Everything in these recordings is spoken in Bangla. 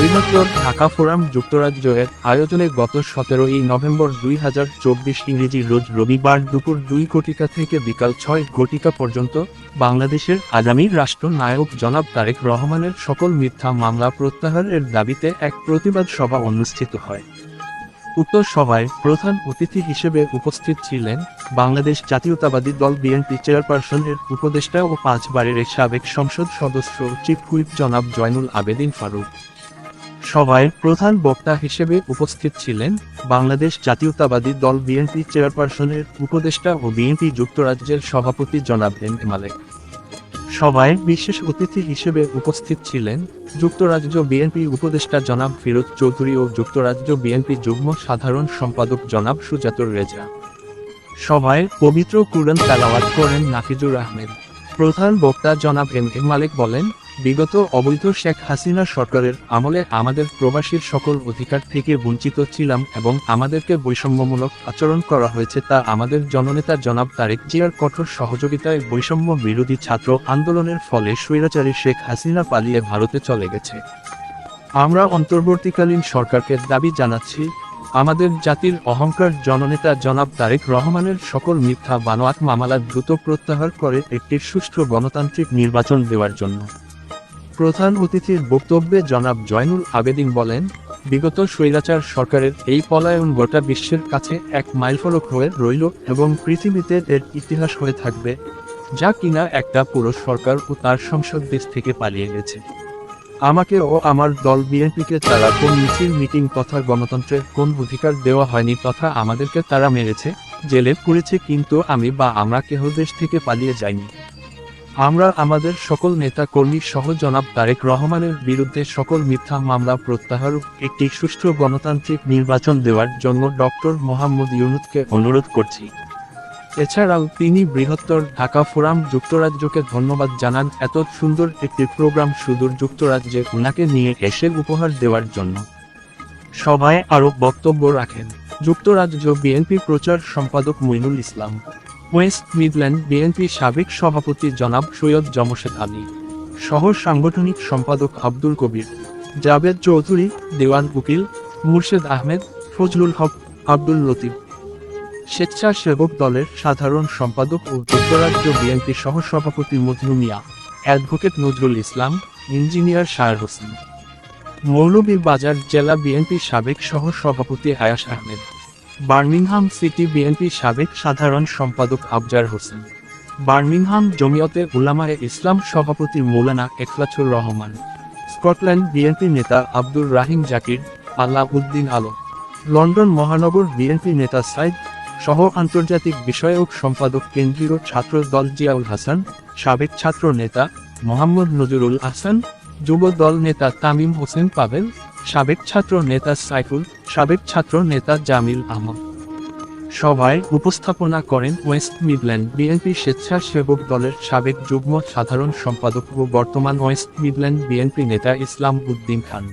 বৃহত্তর ঢাকা ফোরাম যুক্তরাজ্যের আয়োজনে গত 17ই নভেম্বর 2024 ইংরেজি রোজ রবিবার দুপুর 2 থেকে বিকাল 6 পর্যন্ত বাংলাদেশের আগামী রাষ্ট্রনায়ক জনাব তারেক রহমানের সকল মিথ্যা মামলা প্রত্যাহারের দাবিতে এক প্রতিবাদ সভা অনুষ্ঠিত হয়। উক্ত সভায় প্রধান অতিথি হিসেবে উপস্থিত ছিলেন বাংলাদেশ জাতীয়তাবাদী দল বিএনপি চেয়ারপারসনের উপদেষ্টা ও 5 বারের সাবেক সংসদ সদস্য চিফ হুইপ জনাব জয়নুল আবেদিন ফারুক। সভায় প্রধান বক্তা হিসেবে উপস্থিত ছিলেন বাংলাদেশ জাতীয়তাবাদী দল বিএনপি চেয়ারপারসনের উপদেষ্টা ও বিএনপি যুক্তরাজ্যের সভাপতি জনাব এম এ মালেক। সভায় বিশেষ অতিথি হিসেবে উপস্থিত ছিলেন যুক্তরাজ্য বিএনপি উপদেষ্টা জনাব ফিরোজ চৌধুরী ও যুক্তরাজ্য বিএনপি যুগ্ম সাধারণ সম্পাদক জনাব সুজাতুর রেজা। সভায় পবিত্র কুরআন তেলাওয়াত করেন নাফিজুর আহমেদ। প্রধান বক্তা জনাব এম এ মালেক বলেন, বিগত অবৈধ শেখ হাসিনা সরকারের আমলে আমাদের প্রবাসীর সকল অধিকার থেকে বঞ্চিত ছিলাম এবং আমাদেরকে বৈষম্যমূলক আচরণ করা হয়েছে, তা আমাদের জননেতা জনাব তারেক জিয়ার কঠোর সহযোগিতায় বৈষম্য বিরোধী ছাত্র আন্দোলনের ফলে স্বৈরাচারী শেখ হাসিনা পালিয়ে ভারতে চলে গেছে। আমরা অন্তর্বর্তীকালীন সরকারকে দাবি জানাচ্ছি, আমাদের জাতির অহংকার জননেতা জনাব তারেক রহমানের সকল মিথ্যা বানোয়াট মামলা দ্রুত প্রত্যাহার করে একটি সুষ্ঠু গণতান্ত্রিক নির্বাচন দেওয়ার জন্য। প্রধান অতিথির বক্তব্যে জনাব জয়নুল আবেদিন বলেন, বিগত স্বৈরাচার সরকারের এই পলায়ন গোটা বিশ্বের কাছে এক মাইলফলক হয়ে রইল এবং পৃথিবীতে এর ইতিহাস হয়ে থাকবে, যা কিনা একটা পুরো সরকার ও তার সংসদ দেশ থেকে পালিয়ে গেছে। আমাকে ও আমার দল বিএনপিকে তারা কোন মিছিল মিটিং তথা গণতন্ত্রের কোন অধিকার দেওয়া হয়নি তথা আমাদেরকে তারা মেরেছে, জেলে পুরেছে, কিন্তু আমি বা আমরা কেহ দেশ থেকে পালিয়ে যাইনি। আমরা আমাদের সকল নেতা কর্মী সহ জনাব তারেক রহমানের বিরুদ্ধে সকল মিথ্যা মামলা প্রত্যাহার একটি সুষ্ঠু গণতান্ত্রিক নির্বাচন দেওয়ার জন্য ডক্টর মোহাম্মদ ইউনূসকে অনুরোধ করছি। এছাড়াও তিনি বৃহত্তর ঢাকা ফোরাম যুক্তরাজ্যকে ধন্যবাদ জানান এত সুন্দর একটি প্রোগ্রাম সুদূর যুক্তরাজ্যে ওনাকে নিয়ে এসে উপহার দেওয়ার জন্য। সভায় আরও বক্তব্য রাখেন যুক্তরাজ্য বিএনপি প্রচার সম্পাদক Moinul Islam, West Midland BNP সাবেক সভাপতি জনাব সৈয়দ জমশেদ আলী, সহ সাংগঠনিক সম্পাদক আব্দুল কবির, জাবেদ চৌধুরী, দেওয়ান উকিল, মুর্শেদ আহমেদ, ফজলুল হক, আব্দুল লতিফ, স্বেচ্ছাসেবক দলের সাধারণ সম্পাদক ও যুক্তরাজ্য বিএনপি সহসভাপতি মজনু মিয়া, অ্যাডভোকেট নজরুল ইসলাম, ইঞ্জিনিয়ার শায়ের হোসেন, মৌলভীবাজার জেলা বিএনপি সাবেক সহসভাপতি আয়াস আহমেদ, বার্মিংহাম সিটি বিএনপি সাবেক সাধারণ সম্পাদক আফজার হোসেন, বার্মিংহাম জমিয়তে উলামায়ে ইসলাম সভাপতি মৌলানা এখলাছুর রহমান, স্কটল্যান্ড বিএনপি নেতা আব্দুর রাহিম জাকির, আলাউদ্দিন আলম, লন্ডন মহানগর বিএনপি নেতা সাইদ সহ আন্তর্জাতিক বিষয়ক সম্পাদক কেন্দ্রীয় ছাত্র দল জিয়াউল হাসান, সাবেক ছাত্র নেতা মোহাম্মদ নজরুল আহসান, যুব দল নেতা তামিম হোসেন পাভেল, সাবেক ছাত্র নেতা সাইফুল, সাবেক ছাত্র নেতা জামিল আহমদ। সভায় উপস্থাপনা করেন ওয়েস্ট মিডল্যান্ড বিএনপি স্বেচ্ছাসেবক দলের সাবেক যুগ্ম সাধারণ সম্পাদক ও বর্তমান ওয়েস্ট মিডল্যান্ড বিএনপি নেতা ইসলাম উদ্দিন খান।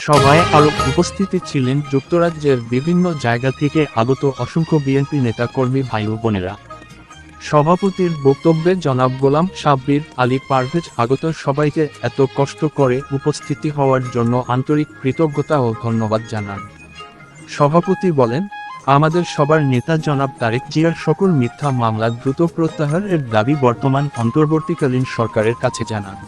সভায় আরও উপস্থিতি ছিলেন যুক্তরাজ্যের বিভিন্ন জায়গা থেকে আগত অসংখ্য বিএনপি নেতা কর্মী ভাই ও বোনেরা। সভাপতির বক্তব্যে জনাব গোলাম সাব্বির আলী পারভেজ আগত সবাইকে এত কষ্ট করে উপস্থিতি হওয়ার জন্য আন্তরিক কৃতজ্ঞতা ও ধন্যবাদ জানান। সভাপতি বলেন, আমাদের সবার নেতা জনাব তারেক জিয়ার সকল মিথ্যা মামলা দ্রুত প্রত্যাহারের দাবি বর্তমান অন্তর্বর্তীকালীন সরকারের কাছে জানান।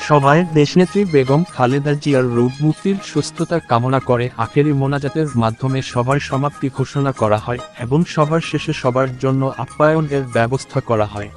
সভায় দেশনেত্রী বেগম খালেদা জিয়ার রোগ মুক্তির সুস্থতা কামনা করে আখেরি মোনাজাতের মাধ্যমে সভার সমাপ্তি ঘোষণা করা হয় এবং সভার শেষে সবার জন্য আপ্যায়নের ব্যবস্থা করা হয়।